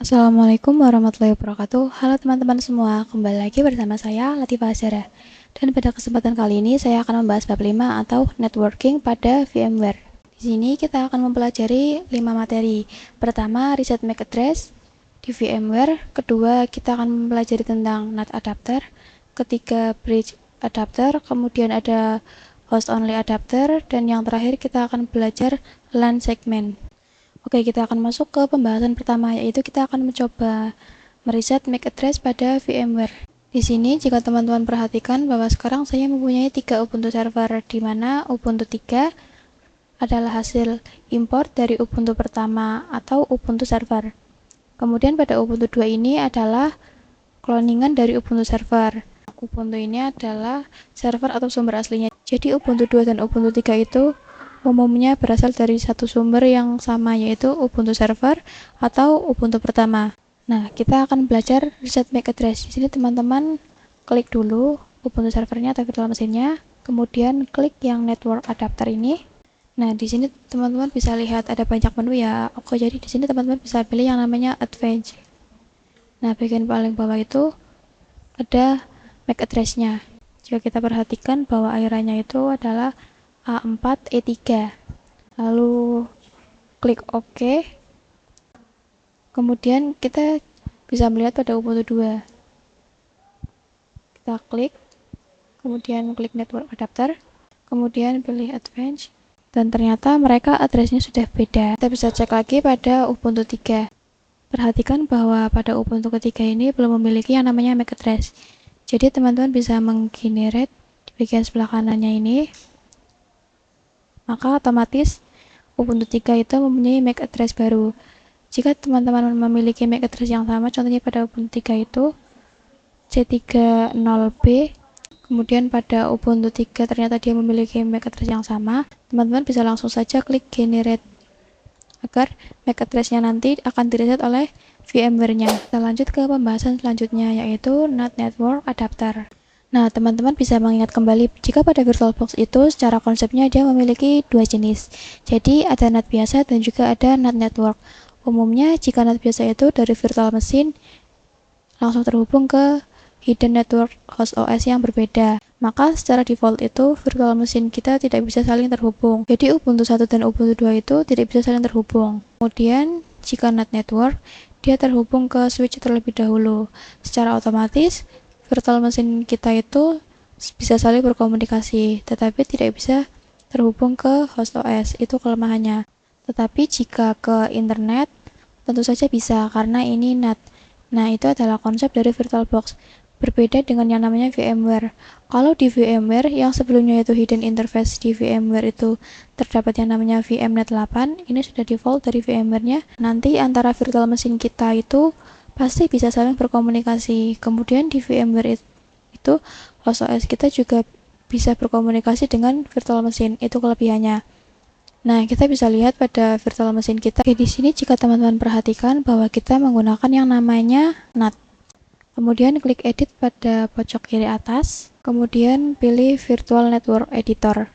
Assalamualaikum warahmatullahi wabarakatuh. Halo teman-teman semua, kembali lagi bersama saya Latifah Azhara. Dan pada kesempatan kali ini saya akan membahas bab 5 atau networking pada VMware. Di sini kita akan mempelajari 5 materi. Pertama, reset MAC address di VMware. Kedua, kita akan mempelajari tentang NAT adapter. Ketiga, bridge adapter. Kemudian ada host only adapter. Dan yang terakhir kita akan belajar LAN segment. Oke, kita akan masuk ke pembahasan pertama, yaitu kita akan mencoba mereset MAC address pada VMware. Di sini, jika teman-teman perhatikan bahwa sekarang saya mempunyai 3 Ubuntu server, di mana Ubuntu 3 adalah hasil import dari Ubuntu pertama atau Ubuntu server. Kemudian pada Ubuntu 2 ini adalah cloningan dari Ubuntu server. Ubuntu ini adalah server atau sumber aslinya. Jadi Ubuntu 2 dan Ubuntu 3 itu umumnya berasal dari satu sumber yang sama, yaitu Ubuntu server atau Ubuntu pertama. Nah, kita akan belajar reset MAC address. Di sini teman-teman klik dulu Ubuntu servernya atau virtual mesinnya, kemudian klik yang network adapter ini. Nah, di sini teman-teman bisa lihat ada banyak menu ya. Oke, jadi di sini teman-teman bisa pilih yang namanya Advanced. Nah, bagian paling bawah itu ada MAC address-nya. Jika kita perhatikan bahwa airannya itu adalah A4E3. Lalu klik OK. Kemudian kita bisa melihat pada Ubuntu 2. Kita klik, kemudian klik network adapter, kemudian pilih advanced, dan ternyata mereka addressnya sudah beda. Kita bisa cek lagi pada Ubuntu 3. Perhatikan bahwa pada Ubuntu ketiga ini belum memiliki yang namanya MAC address. Jadi teman-teman bisa menggenerate di bagian sebelah kanannya ini, maka otomatis Ubuntu 3 itu mempunyai MAC address baru. Jika teman-teman memiliki MAC address yang sama, contohnya pada Ubuntu 3 itu C30B, kemudian pada Ubuntu 3 ternyata dia memiliki MAC address yang sama, teman-teman bisa langsung saja klik generate agar MAC address-nya nanti akan direset oleh VMware-nya. Kita lanjut ke pembahasan selanjutnya, yaitu NAT network adapter. Nah, teman-teman bisa mengingat kembali jika pada VirtualBox itu secara konsepnya dia memiliki dua jenis. Jadi ada NAT biasa dan juga ada NAT network. Umumnya jika NAT biasa itu dari virtual machine langsung terhubung ke hidden network host OS yang berbeda. Maka secara default itu virtual machine kita tidak bisa saling terhubung. Jadi Ubuntu 1 dan Ubuntu 2 itu tidak bisa saling terhubung. Kemudian jika NAT network, dia terhubung ke switch terlebih dahulu. Secara otomatis virtual machine kita itu bisa saling berkomunikasi, tetapi tidak bisa terhubung ke host OS. Itu kelemahannya. Tetapi jika ke internet, tentu saja bisa karena ini NAT. Nah, itu adalah konsep dari VirtualBox. Berbeda dengan yang namanya VMware. Kalau di VMware, yang sebelumnya itu hidden interface di VMware itu terdapat yang namanya VMnet 8, ini sudah default dari VMware-nya. Nanti antara virtual machine kita itu pasti bisa saling berkomunikasi. Kemudian di VMware itu host OS kita juga bisa berkomunikasi dengan virtual machine. Itu kelebihannya. Nah, kita bisa lihat pada virtual machine kita. Di sini jika teman-teman perhatikan bahwa kita menggunakan yang namanya NAT. Kemudian klik edit pada pojok kiri atas, kemudian pilih virtual network editor.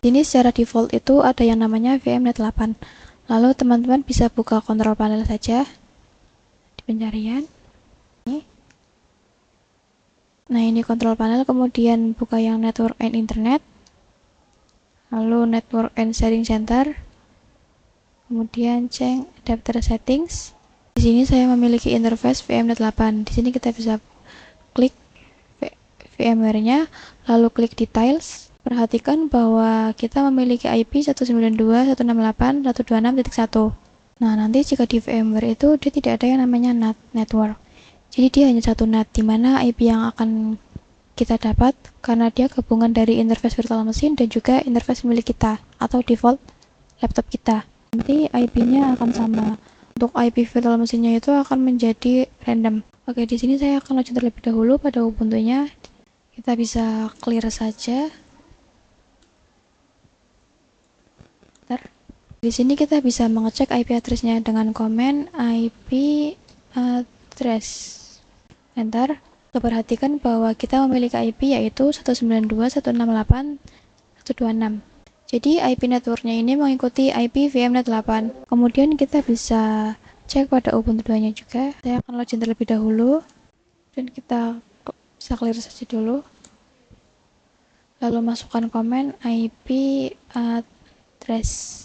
Ini secara default itu ada yang namanya VMnet 8. Lalu teman-teman bisa buka kontrol panel saja di pencarian. Nah, ini kontrol panel, kemudian buka yang network and internet. Lalu network and sharing center. Kemudian change adapter settings. Di sini saya memiliki interface VMnet 8. Di sini kita bisa klik VMware-nya, lalu klik details. Perhatikan bahwa kita memiliki IP 192.168.126.1. Nah, nanti jika di VMware itu dia tidak ada yang namanya NAT network. Jadi dia hanya satu NAT, di mana IP yang akan kita dapat karena dia gabungan dari interface virtual machine dan juga interface milik kita atau default laptop kita. Nanti IP-nya akan sama. Untuk IP virtual machine-nya itu akan menjadi random. Oke, di sini saya akan lanjut terlebih dahulu pada Ubuntu-nya. Kita bisa clear saja. Di sini kita bisa mengecek IP address-nya dengan komen IP address. Enter. Perhatikan bahwa kita memiliki IP yaitu 192.168.126. Jadi IP networknya ini mengikuti IP VMnet 8. Kemudian kita bisa cek pada Ubuntu 2 nya juga. Saya akan login terlebih dahulu dan kita bisa clear saja dulu, lalu masukkan komen IP address.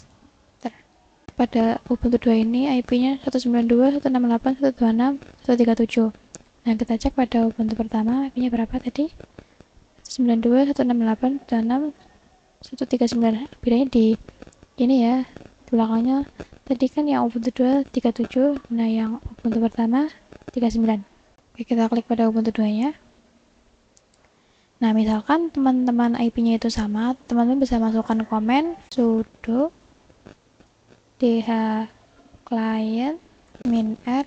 Pada Ubuntu 2 ini IP-nya 192.168.126.137. Nah, kita cek pada Ubuntu pertama IP-nya berapa tadi? 192.168.126.139. Bedanya di ini ya, di belakangnya tadi kan yang Ubuntu 2 37, nah yang Ubuntu pertama 39. Oke, kita klik pada Ubuntu 2 nya. Nah, misalkan teman-teman IP-nya itu sama, teman-teman bisa masukkan komen sudo dh client -r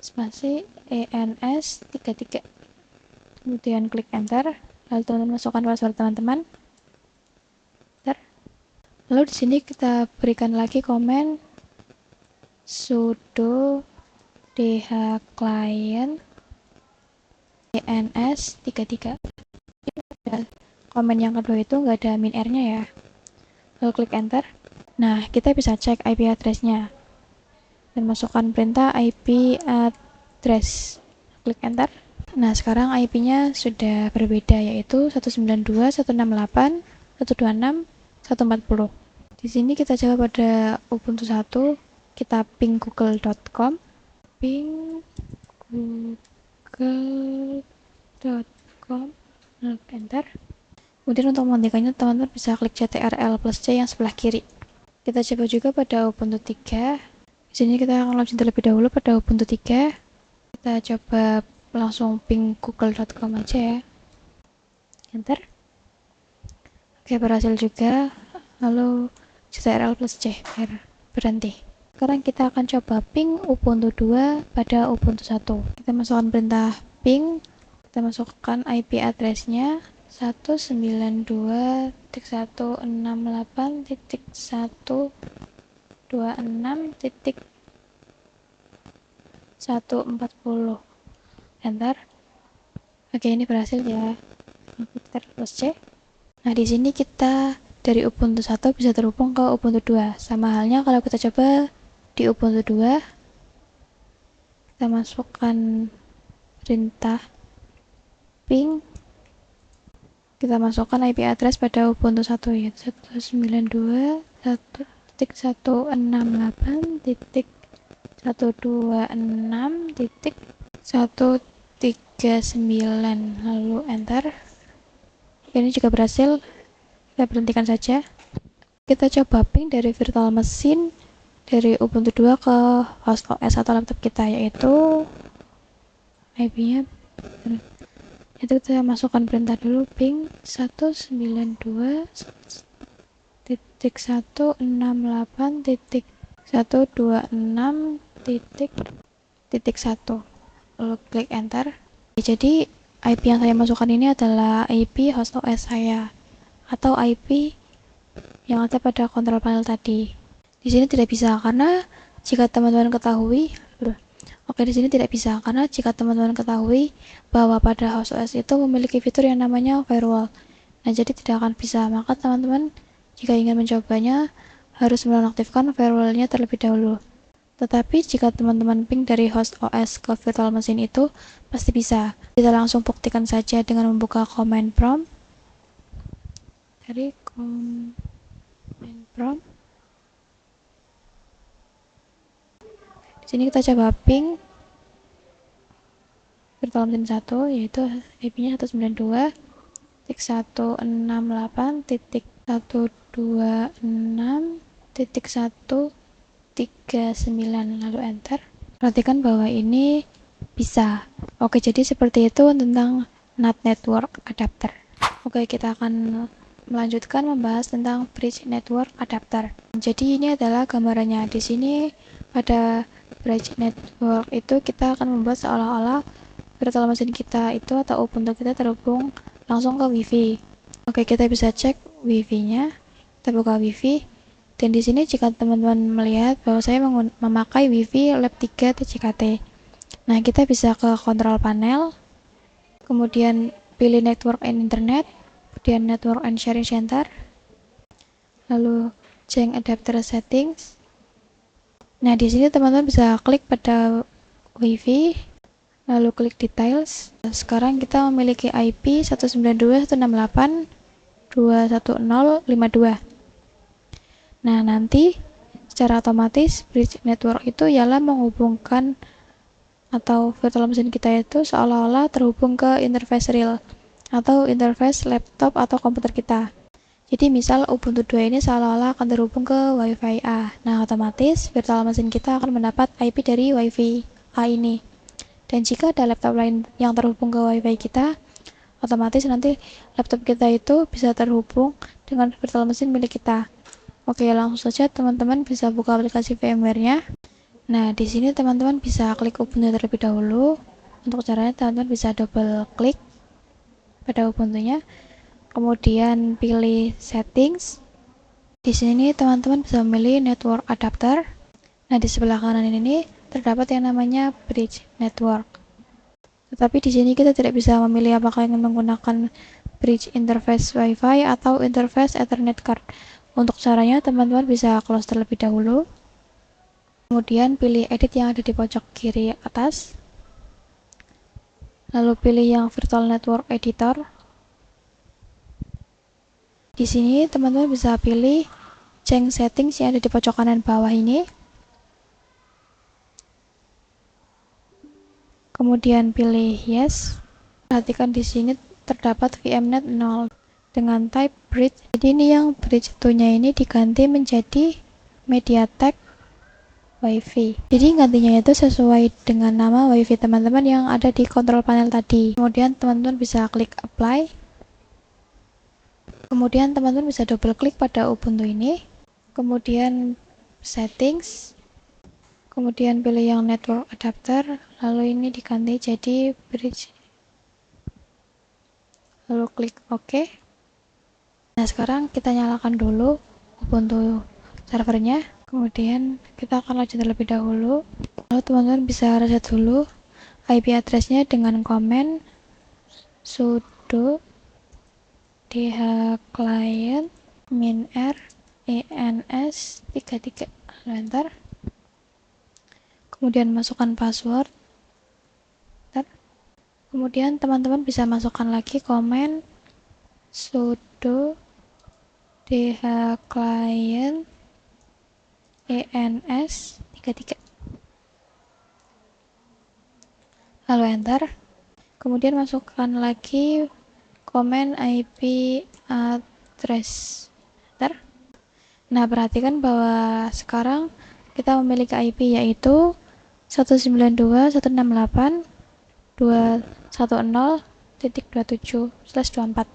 spasi ens33, kemudian klik enter, lalu teman-teman masukkan password teman-teman. Lalu di sini kita berikan lagi komen sudo dh client ens33. Komen yang kedua itu nggak ada min r-nya ya. Lalu klik enter. Nah, kita bisa cek IP address-nya dan masukkan perintah IP address. Klik enter. Nah, sekarang IP-nya sudah berbeda, yaitu 192.168.126.140. Di sini kita coba pada Ubuntu 1, kita ping google.com, ping google.com, klik enter. Kemudian untuk menghentikannya teman-teman bisa klik CTRL+C yang sebelah kiri. Kita coba juga pada Ubuntu 3. Di sini kita akan login terlebih dahulu pada Ubuntu 3. Kita coba langsung ping google.com aja ya. Enter. Oke, berhasil juga. Lalu CTRL+C biar berhenti. Sekarang kita akan coba ping Ubuntu 2 pada Ubuntu 1. Kita masukkan perintah ping. Kita masukkan IP address-nya 192.168.126.140. Enter. Oke, ini berhasil ya. CTRL+C. Nah, di sini kita dari Ubuntu 1 bisa terhubung ke Ubuntu 2. Sama halnya kalau kita coba di Ubuntu 2, kita masukkan perintah ping. Kita masukkan IP address pada Ubuntu 1 yaitu 192.168.126.139, lalu enter. Ini juga berhasil. Kita berhentikan saja. Kita coba ping dari virtual machine dari Ubuntu 2 ke host OS atau laptop kita, yaitu IP-nya itu kita masukkan perintah dulu ping 192.168.126.1, lalu klik enter. Jadi IP yang saya masukkan ini adalah IP host OS saya atau IP yang ada pada kontrol panel tadi. Di sini tidak bisa karena jika teman-teman ketahui bahwa pada host OS itu memiliki fitur yang namanya firewall. Nah, jadi tidak akan bisa. Maka teman-teman jika ingin mencobanya harus menonaktifkan firewall-nya terlebih dahulu. Tetapi jika teman-teman ping dari host OS ke virtual machine itu pasti bisa. Kita langsung buktikan saja dengan membuka command prompt. Dari command prompt. Di sini kita coba ping virtual machine 1, yaitu IP-nya 192.168.126.139, lalu enter. Perhatikan bahwa ini bisa. Oke, jadi seperti itu tentang NAT network adapter. Oke, kita akan melanjutkan membahas tentang bridge network adapter. Jadi ini adalah gambarannya. Di sini pada bridge network itu kita akan membuat seolah-olah virtual machine kita itu atau Ubuntu kita terhubung langsung ke WiFi. Oke, kita bisa cek WiFi-nya. Kita buka WiFi. Dan di sini jika teman-teman melihat bahwa saya memakai WiFi Lab 3 TCKT. Nah, kita bisa ke kontrol panel, kemudian pilih Network and Internet, kemudian Network and Sharing Center, lalu change adapter settings, Nah, di sini teman-teman bisa klik pada WiFi, lalu klik details. Sekarang kita memiliki IP 192.168.210.52. Nah, nanti secara otomatis bridge network itu ialah menghubungkan atau virtual machine kita itu seolah-olah terhubung ke interface real atau interface laptop atau komputer kita. Jadi misal Ubuntu 2 ini seolah-olah akan terhubung ke WiFi A. Nah, otomatis virtual machine kita akan mendapat IP dari WiFi A ini. Dan jika ada laptop lain yang terhubung ke WiFi kita, otomatis nanti laptop kita itu bisa terhubung dengan virtual machine milik kita. Oke, langsung saja teman-teman bisa buka aplikasi VMware-nya. Nah, di sini teman-teman bisa klik Ubuntu terlebih dahulu. Untuk caranya teman-teman bisa double klik pada Ubuntu-nya. Kemudian pilih settings. Di sini teman-teman bisa memilih network adapter. Nah, di sebelah kanan ini terdapat yang namanya bridge network. Tetapi di sini kita tidak bisa memilih apakah ingin menggunakan bridge interface WiFi atau interface Ethernet card. Untuk caranya teman-teman bisa close terlebih dahulu. Kemudian pilih edit yang ada di pojok kiri atas. Lalu pilih yang virtual network editor. Di sini teman-teman bisa pilih change settings yang ada di pojok kanan bawah ini. Kemudian pilih yes. Perhatikan di sini terdapat VMnet 0 dengan type bridge. Jadi ini yang bridge 2-nya ini diganti menjadi MediaTek WiFi. Jadi gantinya itu sesuai dengan nama WiFi teman-teman yang ada di kontrol panel tadi. Kemudian teman-teman bisa klik apply. Kemudian teman-teman bisa double klik pada Ubuntu ini, kemudian settings, kemudian pilih yang network adapter, lalu ini diganti jadi bridge, lalu klik OK. Nah, sekarang kita nyalakan dulu Ubuntu servernya, kemudian kita akan lanjut terlebih dahulu. Lalu teman-teman bisa reset dulu IP address-nya dengan komen sudo dhclient -r ens 33 enter, kemudian masukkan password, kemudian teman-teman bisa masukkan lagi komen sudo dhclient ens 33 lalu enter, kemudian masukkan lagi komen IP address. Nah, perhatikan bahwa sekarang kita memiliki IP yaitu 192.168.210.27/24.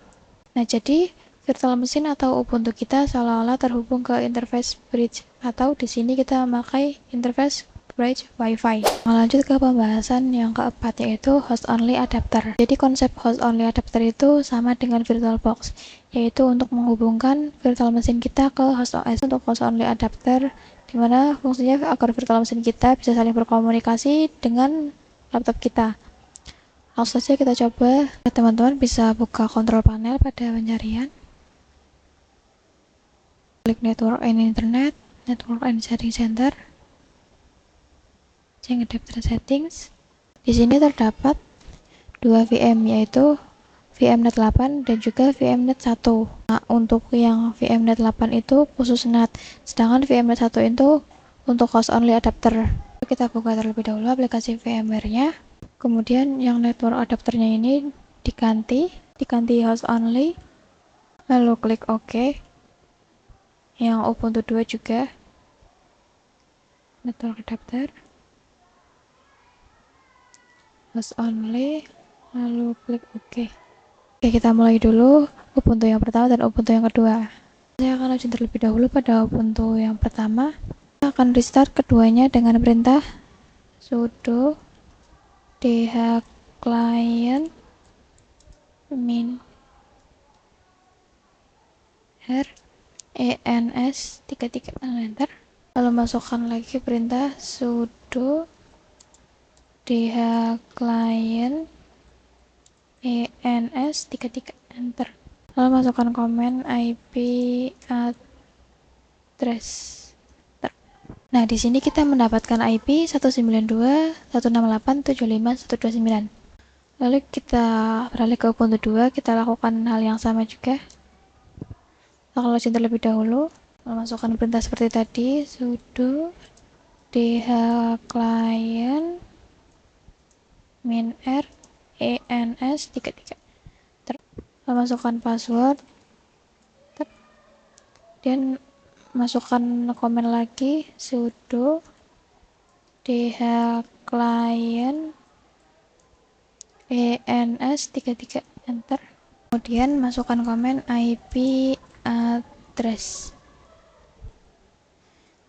Nah, jadi virtual machine atau Ubuntu kita seolah-olah terhubung ke interface bridge, atau di sini kita memakai interface bridge WiFi. Lanjut ke pembahasan yang keempat, yaitu host only adapter. Jadi konsep host only adapter itu sama dengan VirtualBox, yaitu untuk menghubungkan virtual machine kita ke host OS. Untuk host only adapter, dimana fungsinya agar virtual machine kita bisa saling berkomunikasi dengan laptop kita. Langsung saja kita coba. Teman-teman bisa buka kontrol panel pada pencarian, klik network and internet, network and setting center, change adapter settings. Di sini terdapat dua VM, yaitu VMnet 8 dan juga VMnet 1. Nah, untuk yang VMnet 8 itu khusus NAT, sedangkan VMnet 1 itu untuk host only adapter. Kita buka terlebih dahulu aplikasi VMware-nya. Kemudian yang network adapternya ini diganti host only. Lalu klik OK. Yang Ubuntu 2 juga network adapter, host only, lalu klik OK. Oke, kita mulai dulu Ubuntu yang pertama dan Ubuntu yang kedua. Saya akan lanjut terlebih dahulu pada Ubuntu yang pertama. Kita akan restart keduanya dengan perintah sudo dhclient -r ens 33 enter. Lalu masukkan lagi perintah sudo dhclient ens 33 enter. Lalu masukkan komen IP address. Nah, di sini kita mendapatkan IP 192.168.75.129. Lalu kita beralih ke Ubuntu 2, kita lakukan hal yang sama juga. Kita login terlebih dahulu, memasukkan perintah seperti tadi, sudo dhclient -r ens33. Masukkan password, dan masukkan komen lagi, sudo dhclient ens33, enter. Kemudian masukkan komen IP address.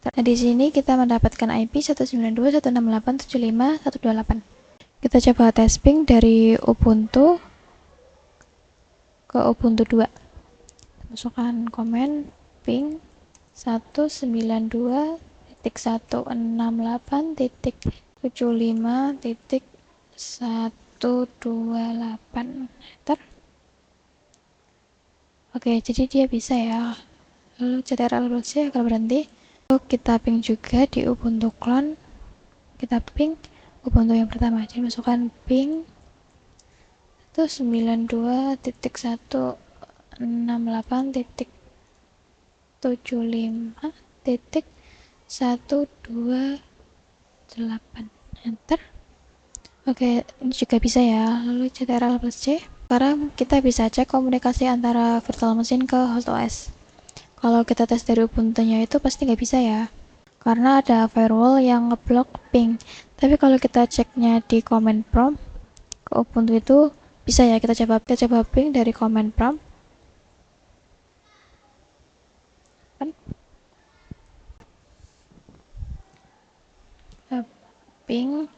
Nah, di sini kita mendapatkan IP 192.168.75.128. Kita coba tes ping dari Ubuntu ke Ubuntu 2. Masukkan komen ping 192.168.75.128. Enter. Oke, jadi dia bisa ya. Lalu ctrl+c akan berhenti. Lalu kita ping juga di Ubuntu clone. Kita ping Ubuntu yang pertama. Jadi masukkan ping 192.168.128. Enter. Oke, ini juga bisa ya. Lalu ctrl+c. Sekarang kita bisa cek komunikasi antara virtual machine ke host OS. Kalau kita tes dari Ubuntu-nya itu pasti nggak bisa ya, karena ada firewall yang ngeblok ping. Tapi kalau kita ceknya di command prompt ke Ubuntu itu bisa ya. Kita coba ping dari command prompt. Ping,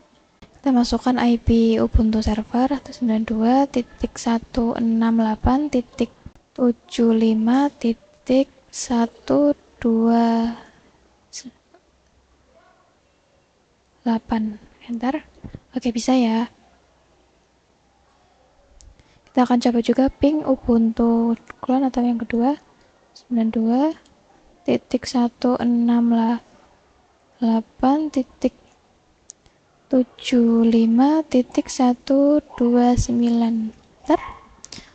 kita masukkan IP Ubuntu server 92.168.128. Enter. Oke, bisa ya. Kita akan coba juga ping Ubuntu clone atau yang kedua, 92.168.75.129.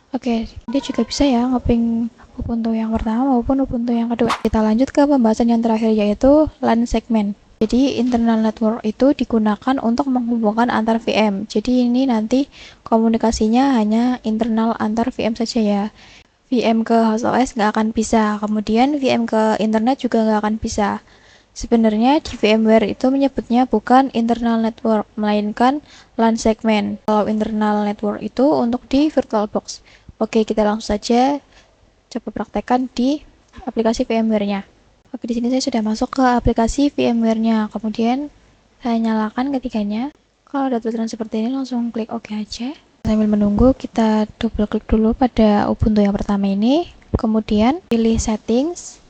Oke, dia juga bisa ya ngeping Ubuntu yang pertama maupun Ubuntu yang kedua. Kita lanjut ke pembahasan yang terakhir, yaitu LAN segment. Jadi internal network itu digunakan untuk menghubungkan antar VM. Jadi ini nanti komunikasinya hanya internal antar VM saja ya. VM ke host OS nggak akan bisa, kemudian VM ke internet juga nggak akan bisa. Sebenarnya di VMware itu menyebutnya bukan internal network, melainkan LAN segment. Kalau internal network itu untuk di VirtualBox. Oke, kita langsung saja coba praktekkan di aplikasi VMware-nya. Oke, di sini saya sudah masuk ke aplikasi VMware-nya. Kemudian saya nyalakan ketiganya. Kalau ada tulisan seperti ini, langsung klik OK aja. Sambil menunggu, kita double klik dulu pada Ubuntu yang pertama ini. Kemudian pilih settings.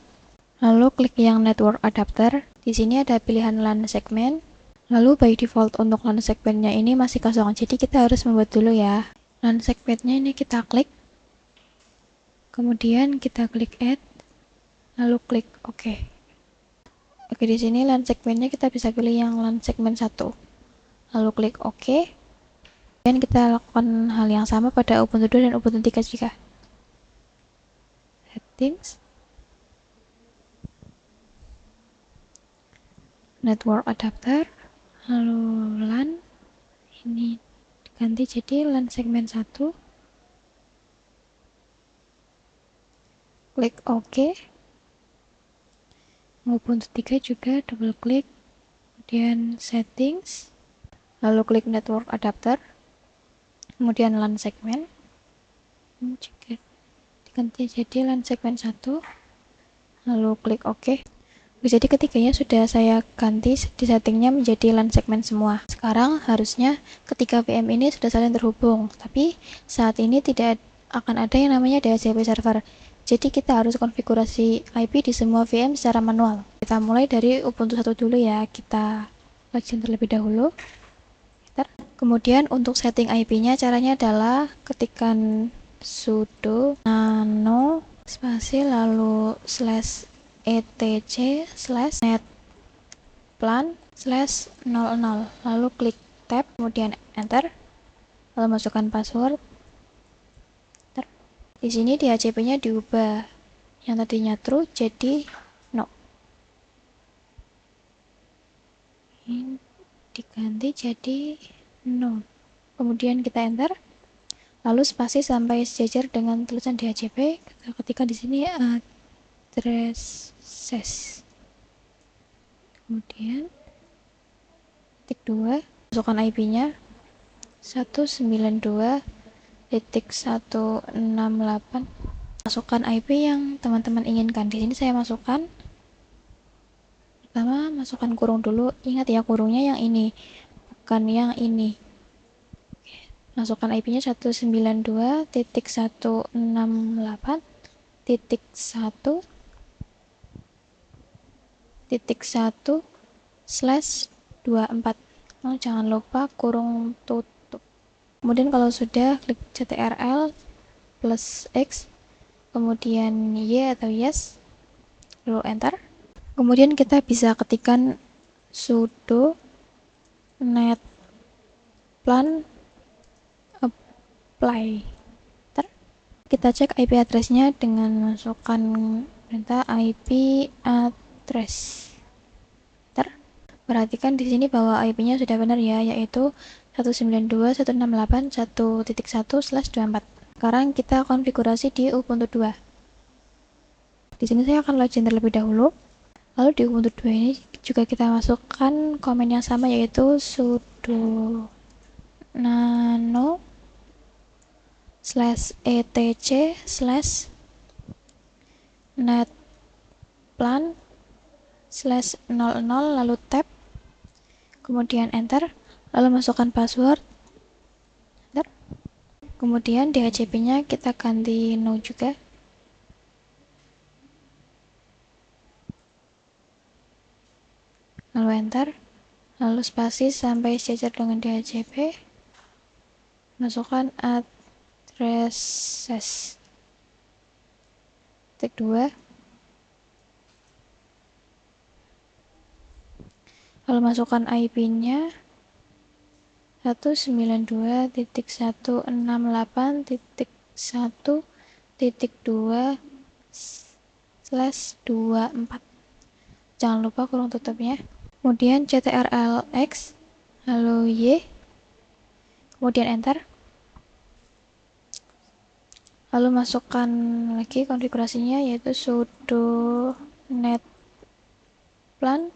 Lalu klik yang network adapter. Di sini ada pilihan LAN segment. Lalu by default untuk LAN segmentnya ini masih kosong. Jadi kita harus membuat dulu ya. LAN segmentnya ini kita klik. Kemudian kita klik add. Lalu klik OK. Oke, di sini LAN segmentnya kita bisa pilih yang LAN segment 1. Lalu klik OK. Dan kita lakukan hal yang sama pada Ubuntu 2 dan Ubuntu 3 juga. Settings. Network adapter, lalu LAN ini diganti jadi LAN segmen 1. Klik OK. Ubuntu 3 juga double klik, kemudian settings, lalu klik network adapter, kemudian LAN segmen, ini juga diganti jadi LAN segmen 1, lalu klik OK. Jadi ketiganya sudah saya ganti di settingnya menjadi LAN segmen semua. Sekarang harusnya ketiga VM ini sudah saling terhubung, tapi saat ini tidak akan ada yang namanya DHCP server. Jadi kita harus konfigurasi IP di semua VM secara manual. Kita mulai dari Ubuntu 1 dulu ya. Kita login terlebih dahulu. Kemudian untuk setting IP-nya caranya adalah ketikkan sudo nano spasi lalu /etc/net netplan/00, lalu klik tab, kemudian enter, lalu masukkan password. Di sini DHCP-nya diubah, yang tadinya true jadi no. Ini diganti jadi no. Kemudian kita enter, lalu spasi sampai sejajar dengan tulisan DHCP. Ketika di sini addresses. Kemudian titik 2, masukkan IP-nya 192.168. Masukkan IP yang teman-teman inginkan. Di sini saya masukkan, pertama masukkan kurung dulu. Ingat ya, kurungnya yang ini, bukan yang ini. Masukkan IP-nya 192.168.1/24. Jangan lupa kurung tutup. Kemudian kalau sudah, klik ctrl plus X, kemudian Y atau yes, lalu enter. Kemudian kita bisa ketikkan sudo netplan apply. Kita cek IP address-nya dengan masukkan perintah IP address. Perhatikan di sini bahwa IP-nya sudah benar ya, yaitu 192.168.1.1/24. Sekarang kita konfigurasi di Ubuntu 2. Di sini saya akan login terlebih dahulu. Lalu di Ubuntu 2 ini juga kita masukkan komen yang sama, yaitu sudo nano/etc/netplan/00, lalu tab, kemudian enter, lalu masukkan password. Kemudian DHCP-nya kita ganti no juga. Lalu enter, lalu spasi sampai sejajar dengan DHCP. Masukkan addresses. Titik 2. Lalu masukkan IP-nya 192.168.1/24. Jangan lupa kurung tutupnya. Kemudian ctrl X, lalu Y, kemudian enter. Lalu masukkan lagi konfigurasinya, yaitu sudo netplan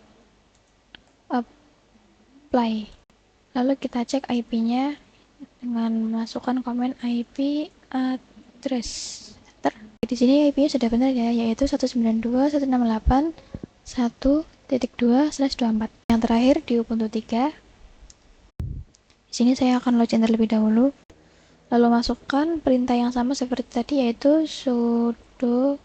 apply. Lalu kita cek IP-nya dengan masukkan komen IP address. Di sini IP-nya sudah benar ya, yaitu 192.168.1.2/24. Yang terakhir di Ubuntu 3. Di sini saya akan login terlebih dahulu. Lalu masukkan perintah yang sama seperti tadi, yaitu sudo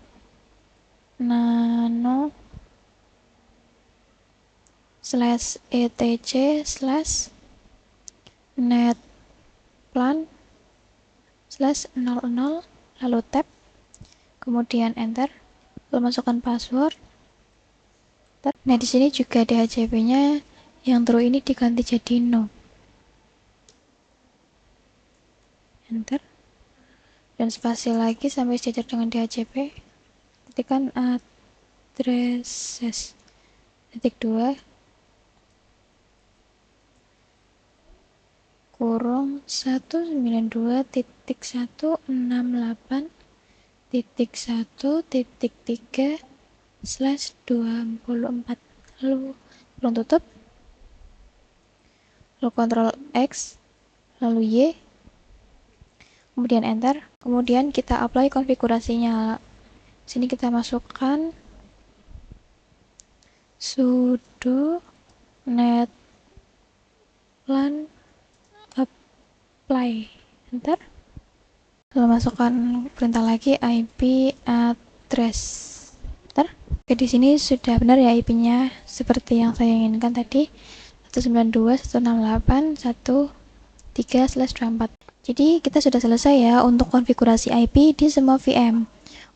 nano/etc/netplan/00, lalu tab, kemudian enter, lalu masukkan password. Nah, di sini juga DHCP-nya yang true ini diganti jadi no. Enter, dan spasi lagi sampai sejajar dengan DHCP. Ketikkan addresses. Titik 2, kurung 192.168.1.3/24, lalu kurung tutup, lalu Ctrl X, lalu Y, kemudian enter. Kemudian kita apply konfigurasinya. Sini kita masukkan sudo netplan apply, enter, lalu masukkan perintah lagi IP address. Enter. Oke, di sini sudah benar ya IP-nya seperti yang saya inginkan tadi, 192.168.1.3/24. Jadi kita sudah selesai ya untuk konfigurasi IP di semua VM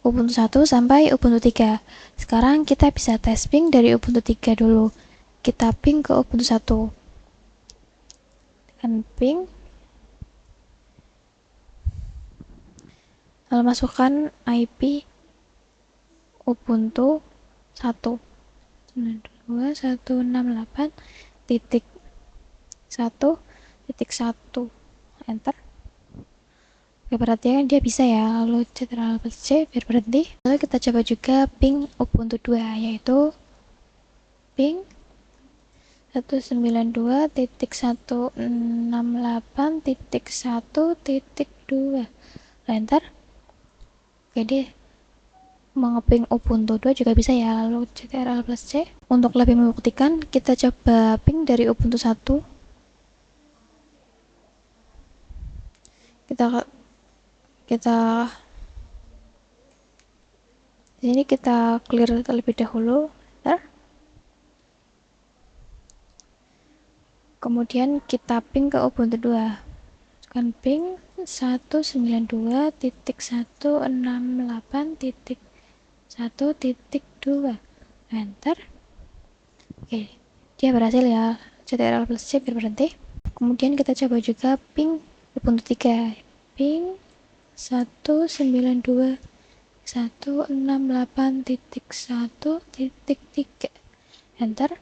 Ubuntu 1 sampai Ubuntu 3. Sekarang kita bisa tes ping dari Ubuntu 3 dulu. kita ping ke Ubuntu 1. Tekan ping, lalu masukkan IP Ubuntu 1. 92.168.1.1, enter. Oke, perhatikan dia bisa ya. Lalu Ctrl+C biar berhenti. Lalu kita coba juga ping Ubuntu 2, yaitu ping 192.168.1.2, enter. Oke, dia mengeping Ubuntu 2 juga bisa ya. Lalu Ctrl+C. Untuk lebih membuktikan, kita coba ping dari Ubuntu 1. Kita di sini kita clear terlebih dahulu. Bentar. Kemudian kita ping ke Ubuntu 2. Tekan ping 192.168.1.2, enter. Oke, dia berhasil ya. Ctrl+C biar berhenti. Kemudian kita coba juga ping Ubuntu 3. Ping 192.168.1.3, enter.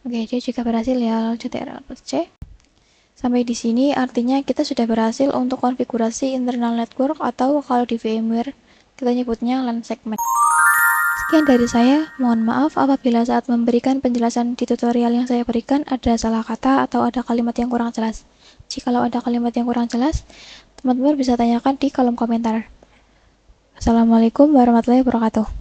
Oke, dia juga berhasil ya. Ctrl+C. Sampai di sini artinya kita sudah berhasil untuk konfigurasi internal network, atau kalau di VMware kita nyebutnya LAN segment. Sekian dari saya, mohon maaf apabila saat memberikan penjelasan di tutorial yang saya berikan ada salah kata atau ada kalimat yang kurang jelas. Jikalau ada kalimat yang kurang jelas, teman-teman bisa tanyakan di kolom komentar. Assalamualaikum warahmatullahi wabarakatuh.